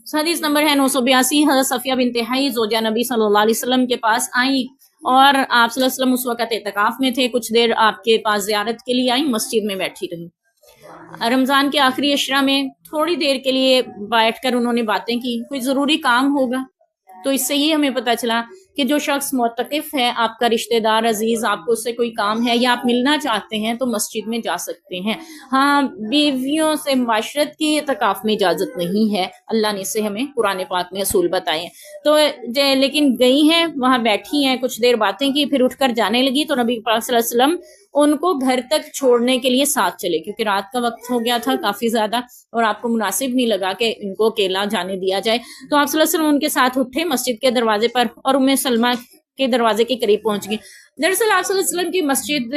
حدیث نمبر ہے 982۔ حضرت صفیہ بنت حی زوجہ نبی صلی اللہ علیہ وسلم کے پاس آئیں اور آپ صلی اللہ علیہ وسلم اس وقت اعتکاف میں تھے، کچھ دیر آپ کے پاس زیارت کے لیے آئیں، مسجد میں بیٹھی رہیں۔ رمضان کے آخری عشرہ میں تھوڑی دیر کے لیے بیٹھ کر انہوں نے باتیں کی، کوئی ضروری کام ہوگا۔ تو اس سے یہ ہمیں پتہ چلا کہ جو شخص معتکف ہے، آپ کا رشتہ دار عزیز، آپ کو اس سے کوئی کام ہے یا آپ ملنا چاہتے ہیں تو مسجد میں جا سکتے ہیں۔ ہاں، بیویوں سے معاشرت کی اعتکاف میں اجازت نہیں ہے، اللہ نے اسے ہمیں قرآن پاک میں اصول بتائے ہیں۔ تو لیکن گئی ہیں، وہاں بیٹھی ہیں، کچھ دیر باتیں کی، پھر اٹھ کر جانے لگی تو نبی پاک صلی اللہ علیہ وسلم ان کو گھر تک چھوڑنے کے لیے ساتھ چلے، کیونکہ رات کا وقت ہو گیا تھا کافی زیادہ اور آپ کو مناسب نہیں لگا کہ ان کو اکیلا جانے دیا جائے۔ تو آپ صلی اللہ علیہ وسلم ان کے ساتھ اٹھے مسجد کے دروازے پر اور ام سلمہ کے دروازے کے قریب پہنچ گئے۔ دراصل آپ صلی اللہ علیہ وسلم کی مسجد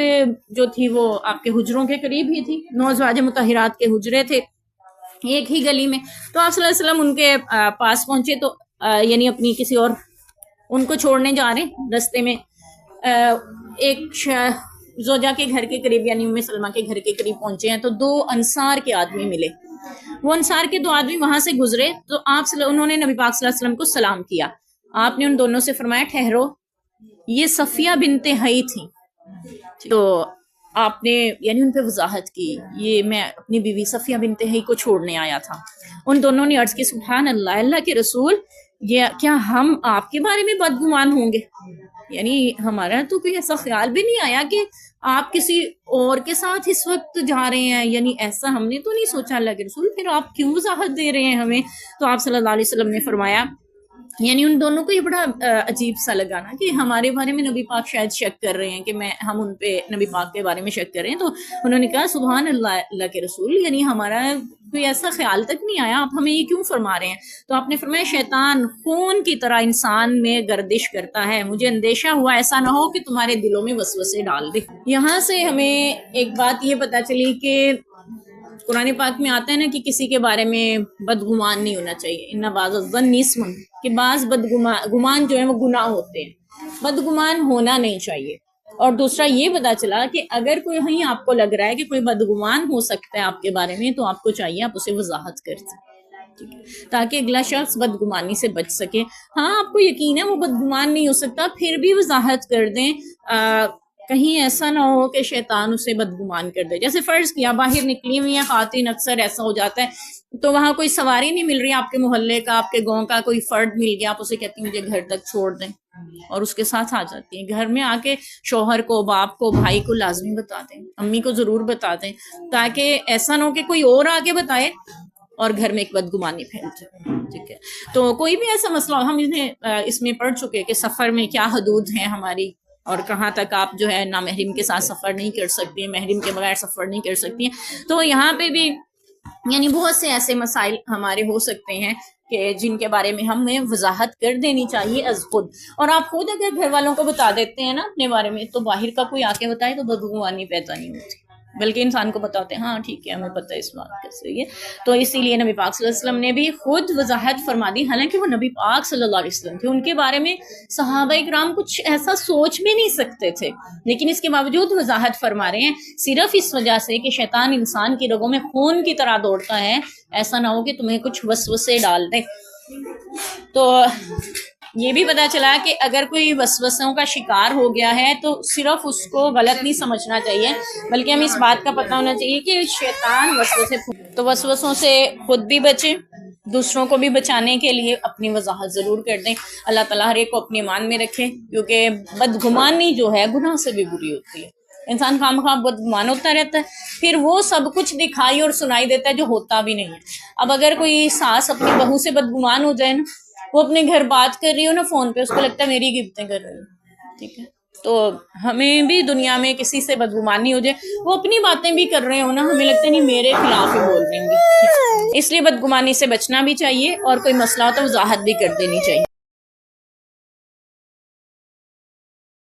جو تھی وہ آپ کے حجروں کے قریب ہی تھی، 9 ازواج مطہرات کے حجرے تھے ایک ہی گلی میں۔ تو آپ صلی اللہ علیہ وسلم ان کے پاس پہنچے تو یعنی اپنی کسی اور ان کو چھوڑنے جا رہے ہیں، رستے میں ایک زوجہ کے گھر کے قریب یعنی ام سلمہ کے گھر کے قریب پہنچے ہیں تو 2 انصار کے آدمی ملے۔ وہ انصار کے 2 آدمی وہاں سے گزرے تو انہوں نے نبی پاک صلی اللہ علیہ وسلم کو سلام کیا۔ آپ نے ان دونوں سے فرمایا ٹھہرو، یہ صفیہ بنت حی تھیں۔ تو آپ نے یعنی ان پہ وضاحت کی، یہ میں اپنی بیوی صفیہ بنت حی کو چھوڑنے آیا تھا۔ ان دونوں نے عرض کی سبحان اللہ، اللہ کے رسول، یہ کیا ہم آپ کے بارے میں بدگمان ہوں گے؟ یعنی ہمارا تو کوئی ایسا خیال بھی نہیں آیا کہ آپ کسی اور کے ساتھ اس وقت جا رہے ہیں، یعنی ایسا ہم نے تو نہیں سوچا اللہ کے رسول، پھر آپ کیوں وضاحت دے رہے ہیں ہمیں؟ تو آپ صلی اللہ علیہ وسلم نے فرمایا، یعنی ان دونوں کو یہ بڑا عجیب سا لگا نا کہ ہمارے بارے میں نبی پاک شاید شک کر رہے ہیں کہ ہم ان پہ نبی پاک کے بارے میں شک کر رہے ہیں۔ تو انہوں نے کہا سبحان اللہ، اللہ کے رسول، یعنی ہمارا کوئی ایسا خیال تک نہیں آیا، آپ ہمیں یہ کیوں فرما رہے ہیں؟ تو آپ نے فرمایا شیطان خون کی طرح انسان میں گردش کرتا ہے، مجھے اندیشہ ہوا ایسا نہ ہو کہ تمہارے دلوں میں وسوسے ڈال دے۔ یہاں سے ہمیں ایک بات یہ پتہ چلی کہ قرآن پاک میں آتا ہے نا کہ کسی کے بارے میں بدگمان نہیں ہونا چاہیے، ان بعض الظن اسم، کہ بعض گمان جو ہے وہ گناہ ہوتے ہیں، بدگمان ہونا نہیں چاہیے۔ اور دوسرا یہ پتا چلا کہ اگر کوئی کہیں آپ کو لگ رہا ہے کہ کوئی بدگمان ہو سکتا ہے آپ کے بارے میں تو آپ کو چاہیے آپ اسے وضاحت کر دیں، تاکہ اگلا شخص بدگمانی سے بچ سکے۔ ہاں آپ کو یقین ہے وہ بدگمان نہیں ہو سکتا، پھر بھی وضاحت کر دیں، کہیں ایسا نہ ہو کہ شیطان اسے بدگمان کر دے۔ جیسے فرض کیا باہر نکلی ہوئی ہیں خواتین، اکثر ایسا ہو جاتا ہے تو وہاں کوئی سواری نہیں مل رہی، آپ کے محلے کا، آپ کے گاؤں کا کوئی فرد مل گیا، آپ اسے کہتی ہیں مجھے گھر تک چھوڑ دیں اور اس کے ساتھ آ جاتی ہیں۔ گھر میں آ کے شوہر کو، باپ کو، بھائی کو لازمی بتا دیں، امی کو ضرور بتا دیں، تاکہ ایسا نہ ہو کہ کوئی اور آ کے بتائے اور گھر میں ایک بدگمانی پھیل جائے۔ ٹھیک ہے، تو کوئی بھی ایسا مسئلہ ہم اس میں پڑھ چکے کہ سفر میں کیا حدود ہیں ہماری اور کہاں تک آپ جو ہے نامحرم کے ساتھ سفر نہیں کر سکتی ہیں، محرم کے بغیر سفر نہیں کر سکتی ہیں۔ تو یہاں پہ بھی یعنی بہت سے ایسے مسائل ہمارے ہو سکتے ہیں کہ جن کے بارے میں ہمیں وضاحت کر دینی چاہیے از خود۔ اور آپ خود اگر گھر والوں کو بتا دیتے ہیں نا اپنے بارے میں تو باہر کا کوئی آ کے بتائے تو بدگمانی پیدا نہیں ہوتی، بلکہ انسان کو بتاتے ہیں ہاں ٹھیک ہے ہمیں پتہ ہے اس بات کیسے ہے۔ تو اسی لیے نبی پاک صلی اللہ علیہ وسلم نے بھی خود وضاحت فرما دی، حالانکہ وہ نبی پاک صلی اللہ علیہ وسلم تھے، ان کے بارے میں صحابہ اکرام کچھ ایسا سوچ بھی نہیں سکتے تھے، لیکن اس کے باوجود وضاحت فرما رہے ہیں صرف اس وجہ سے کہ شیطان انسان کی رگوں میں خون کی طرح دوڑتا ہے، ایسا نہ ہو کہ تمہیں کچھ وسوسے ڈال دے۔ تو یہ بھی پتا چلا کہ اگر کوئی وسوسوں کا شکار ہو گیا ہے تو صرف اس کو غلط نہیں سمجھنا چاہیے، بلکہ ہمیں اس بات کا پتہ ہونا چاہیے کہ شیطان وسوسوں سے خود بھی بچیں، دوسروں کو بھی بچانے کے لیے اپنی وضاحت ضرور کر دیں۔ اللہ تعالیٰ ہر ایک کو اپنے ایمان میں رکھے، کیونکہ بدگمانی جو ہے گناہ سے بھی بری ہوتی ہے۔ انسان خام خواہ بدگمان ہوتا رہتا ہے، پھر وہ سب کچھ دکھائی اور سنائی دیتا ہے جو ہوتا بھی نہیں ہے۔ اب اگر کوئی ساس اپنی بہو سے بدگمان ہو جائے نا، وہ اپنے گھر بات کر رہی ہو نا فون پہ، اس کو لگتا ہے میری غیبتیں کر رہی ہو، ٹھیک ہے؟ تو ہمیں بھی دنیا میں کسی سے بدگمانی ہو جائے، وہ اپنی باتیں بھی کر رہے ہو نا، ہمیں لگتا ہے نہیں میرے خلاف ہی بول رہی ہوں گی، اس لیے بدگمانی سے بچنا بھی چاہیے اور کوئی مسئلہ ہو تو وضاحت بھی کر دینی چاہیے۔